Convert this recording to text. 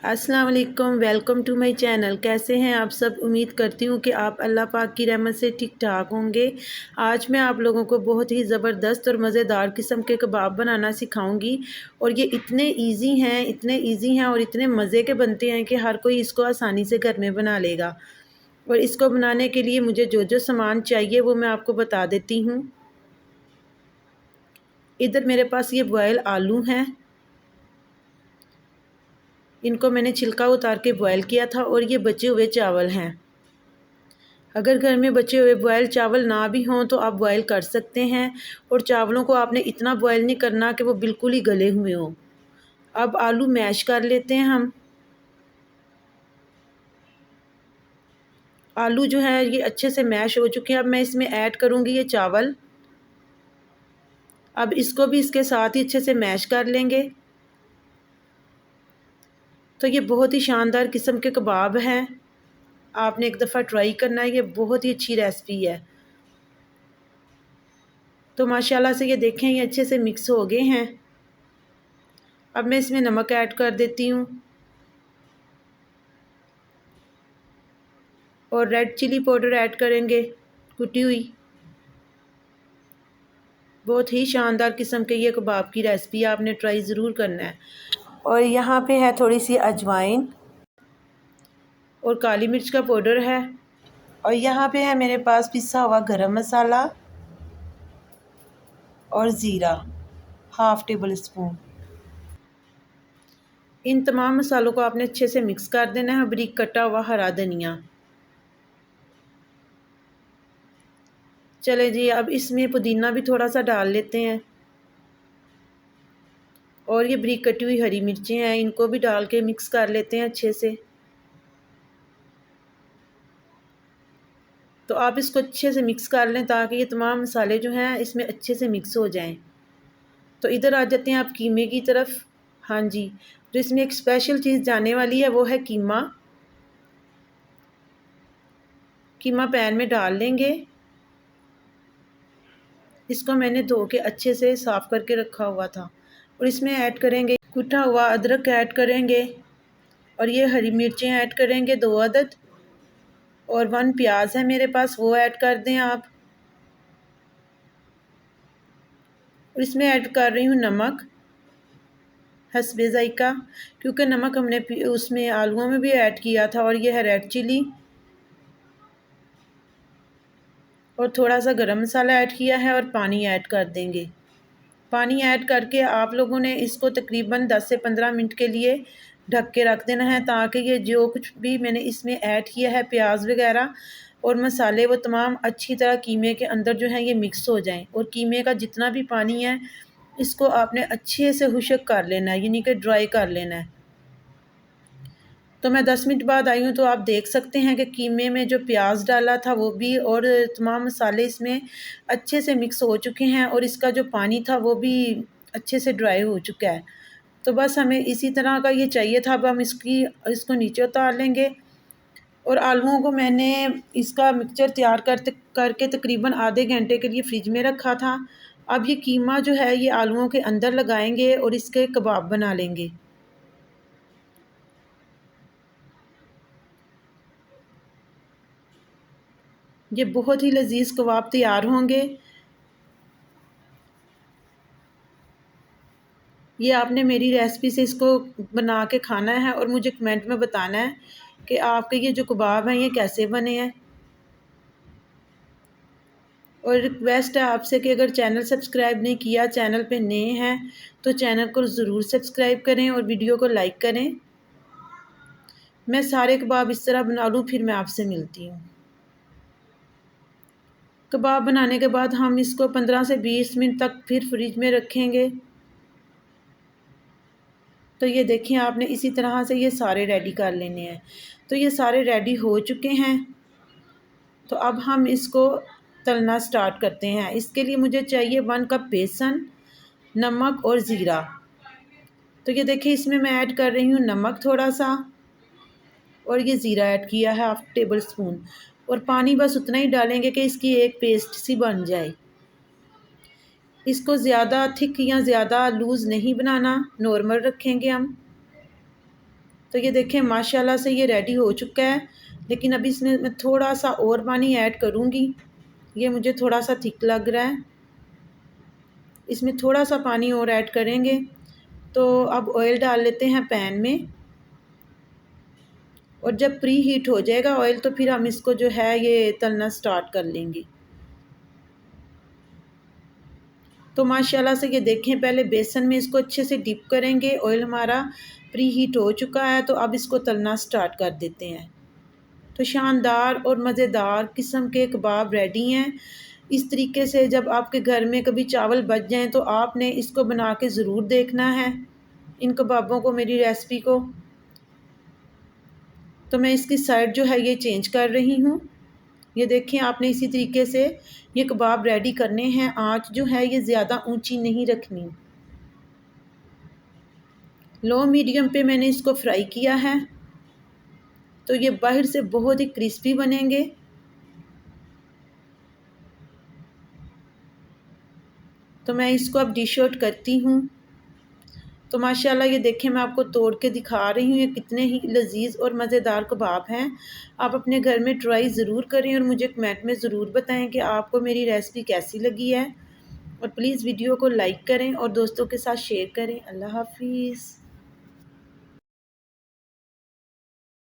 अस्सलाम वालेकुम, welcome to my channel. कैसे हैं आप सब? उम्मीद करती हूँ कि आप अल्लाह पाक की रहमत से ठीक ठाक होंगे। आज मैं आप लोगों को बहुत ही ज़बरदस्त और मज़ेदार किस्म के कबाब बनाना सिखाऊंगी और ये इतने इजी हैं और इतने मज़े के बनते हैं कि हर कोई इसको आसानी से घर में बना लेगा। और इसको बनाने के लिए मुझे जो जो सामान चाहिए वो मैं आपको बता देती हूँ। इधर मेरे पास ये बॉयल आलू हैं, इनको मैंने छिलका उतार के बॉयल किया था। और ये बचे हुए चावल हैं। अगर घर में बचे हुए बॉयल चावल ना भी हों तो आप बॉयल कर सकते हैं। और चावलों को आपने इतना बॉयल नहीं करना कि वो बिल्कुल ही गले हुए हों। अब आलू मैश कर लेते हैं हम। आलू जो है ये अच्छे से मैश हो चुके हैं। अब मैं इसमें ऐड करूँगी ये चावल। अब इसको भी इसके साथ ही अच्छे से मैश कर लेंगे। तो ये बहुत ही शानदार किस्म के कबाब हैं, आपने एक दफ़ा ट्राई करना है, ये बहुत ही अच्छी रेसिपी है। तो माशाल्लाह से ये देखें ये अच्छे से मिक्स हो गए हैं। अब मैं इसमें नमक ऐड कर देती हूँ और रेड चिली पाउडर ऐड करेंगे, कुटी हुई। बहुत ही शानदार किस्म के ये कबाब की रेसिपी आपने ट्राई ज़रूर करना है। और यहाँ पे है थोड़ी सी अजवाइन और काली मिर्च का पाउडर है। और यहाँ पे है मेरे पास पिसा हुआ गरम मसाला और ज़ीरा, हाफ़ टेबल स्पून। इन तमाम मसालों को आपने अच्छे से मिक्स कर देना है। बारीक कटा हुआ हरा धनिया। चले जी, अब इसमें पुदीना भी थोड़ा सा डाल लेते हैं। और ये बारीक कटी हुई हरी मिर्चें हैं, इनको भी डाल के मिक्स कर लेते हैं अच्छे से। तो आप इसको अच्छे से मिक्स कर लें ताकि ये तमाम मसाले जो हैं इसमें अच्छे से मिक्स हो जाएं। तो इधर आ जाते हैं आप कीमे की तरफ। हाँ जी, तो इसमें एक स्पेशल चीज़ जाने वाली है, वो है कीमा। कीमा पैन में डाल लेंगे। इसको मैंने धो के अच्छे से साफ़ करके रखा हुआ था। और इसमें ऐड करेंगे कुटा हुआ अदरक ऐड करेंगे। और ये हरी मिर्चें ऐड करेंगे 2 अदद। और 1 प्याज है मेरे पास, वो ऐड कर दें आप। और इसमें ऐड कर रही हूँ नमक हस्बे ज़ायका, क्योंकि नमक हमने उसमें आलूओं में भी ऐड किया था। और ये है रेड चिली और थोड़ा सा गरम मसाला ऐड किया है। और पानी ऐड कर देंगे। पानी ऐड करके आप लोगों ने इसको तकरीबन 10 से 15 मिनट के लिए ढक के रख देना है, ताकि ये जो कुछ भी मैंने इसमें ऐड किया है प्याज वगैरह और मसाले, वो तमाम अच्छी तरह कीमे के अंदर जो है ये मिक्स हो जाएं। और कीमे का जितना भी पानी है इसको आपने अच्छे से खुश्क कर लेना है, यानी कि ड्राई कर लेना है। तो मैं 10 मिनट बाद आई हूँ, तो आप देख सकते हैं कि कीमे में जो प्याज डाला था वो भी और तमाम मसाले इसमें अच्छे से मिक्स हो चुके हैं। और इसका जो पानी था वो भी अच्छे से ड्राई हो चुका है। तो बस हमें इसी तरह का ये चाहिए था। अब हम इसको नीचे उतार लेंगे। और आलूओं को मैंने इसका मिक्सचर तैयार करके तकरीबन आधे घंटे के लिए फ्रिज में रखा था। अब ये कीमा जो है ये आलूओं के अंदर लगाएंगे और इसके कबाब बना लेंगे। ये बहुत ही लजीज कबाब तैयार होंगे। ये आपने मेरी रेसिपी से इसको बना के खाना है और मुझे कमेंट में बताना है कि आपके ये जो कबाब हैं ये कैसे बने हैं। और रिक्वेस्ट है आपसे कि अगर चैनल सब्सक्राइब नहीं किया, चैनल पे नए हैं, तो चैनल को ज़रूर सब्सक्राइब करें और वीडियो को लाइक करें। मैं सारे कबाब इस तरह बना लूँ, फिर मैं आपसे मिलती हूँ। कबाब बनाने के बाद हम इसको 15 से 20 मिनट तक फिर फ्रिज में रखेंगे। तो ये देखिए, आपने इसी तरह से ये सारे रेडी कर लेने हैं। तो ये सारे रेडी हो चुके हैं। तो अब हम इसको तलना स्टार्ट करते हैं। इसके लिए मुझे चाहिए 1 कप बेसन, नमक और ज़ीरा। तो ये देखिए, इसमें मैं ऐड कर रही हूँ नमक थोड़ा सा और ये ज़ीरा ऐड किया है 1/2 टेबल स्पून। और पानी बस उतना ही डालेंगे कि इसकी एक पेस्ट सी बन जाए। इसको ज़्यादा थिक या ज़्यादा लूज़ नहीं बनाना, नॉर्मल रखेंगे हम। तो ये देखें माशाल्लाह से ये रेडी हो चुका है, लेकिन अभी इसमें मैं थोड़ा सा और पानी ऐड करूँगी। ये मुझे थोड़ा सा थिक लग रहा है, इसमें थोड़ा सा पानी और ऐड करेंगे। तो अब ऑयल डाल लेते हैं पैन में, और जब प्री हीट हो जाएगा ऑयल तो फिर हम इसको जो है ये तलना स्टार्ट कर लेंगे। तो माशाल्लाह से ये देखें, पहले बेसन में इसको अच्छे से डिप करेंगे। ऑयल हमारा प्री हीट हो चुका है, तो अब इसको तलना स्टार्ट कर देते हैं। तो शानदार और मज़ेदार किस्म के कबाब रेडी हैं। इस तरीके से जब आपके घर में कभी चावल बच जाएं तो आपने इसको बना के ज़रूर देखना है, इन कबाबों को, मेरी रेसिपी को। तो मैं इसकी साइड जो है ये चेंज कर रही हूँ। ये देखें, आपने इसी तरीके से ये कबाब रेडी करने हैं। आँच जो है ये ज़्यादा ऊंची नहीं रखनी, लो मीडियम पे मैंने इसको फ्राई किया है। तो ये बाहर से बहुत ही क्रिस्पी बनेंगे। तो मैं इसको अब डिश आउट करती हूँ। तो माशाल्लाह ये देखें, मैं आपको तोड़ के दिखा रही हूँ, ये कितने ही लजीज और मज़ेदार कबाब हैं। आप अपने घर में ट्राई ज़रूर करें और मुझे कमेंट में ज़रूर बताएं कि आपको मेरी रेसिपी कैसी लगी है। और प्लीज़ वीडियो को लाइक करें और दोस्तों के साथ शेयर करें। अल्लाह हाफिज़।